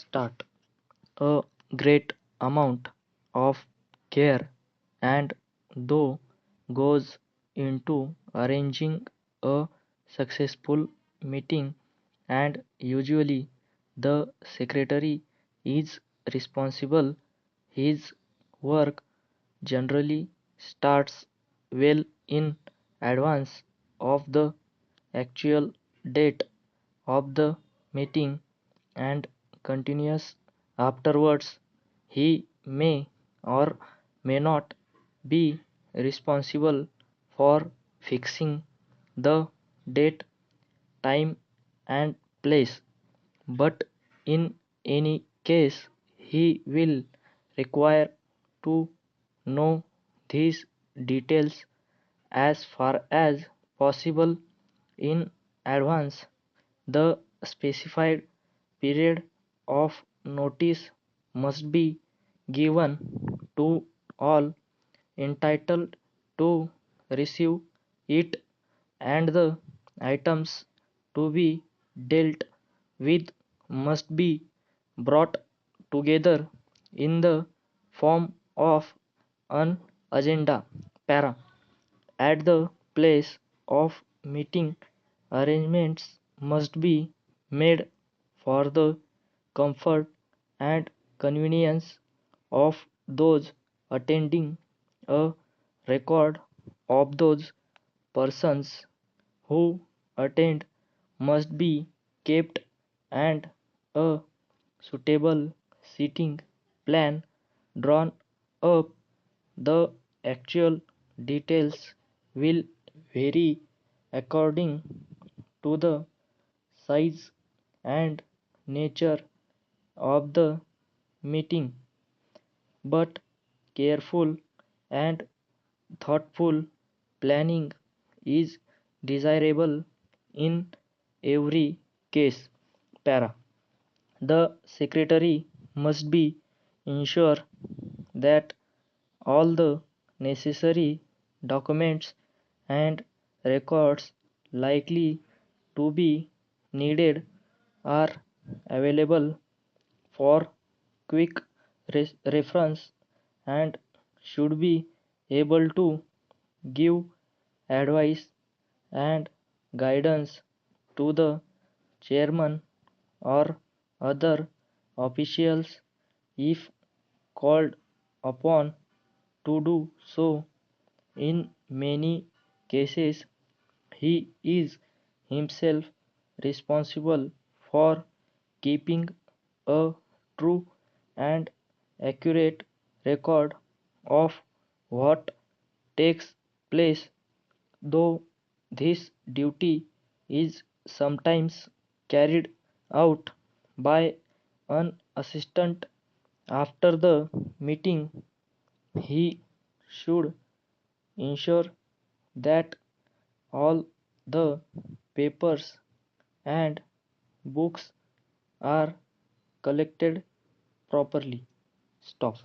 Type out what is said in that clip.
start. A great amount of care and though goes into arranging a successful meeting, and usually the secretary is responsible. His work generally starts well in advance of the actual date of the meeting and continues afterwards. He may or may not be responsible for fixing the date, time, and place, but in any case, he will require to know these details as far as possible in advance. The specified period of notice must be given to all entitled to receive it, and the items to be dealt with must be brought together in the form of an agenda. Para. At the place of meeting, arrangements must be made for the comfort and convenience of those attending. A record of those persons who attend must be kept, and a suitable seating plan drawn up. The actual details will vary according to the size and nature of the meeting, but careful and thoughtful planning is desirable in every case. Para. The secretary must be ensure that all the necessary documents and records likely to be needed are available for quick reference, and should be able to give advice and guidance to the chairman or other officials if called upon to do so. In many cases, he is himself responsible for keeping a true and accurate record of what takes place, though this duty is sometimes carried out by an assistant after the meeting. He should ensure that all the papers and books are collected properly. Stop.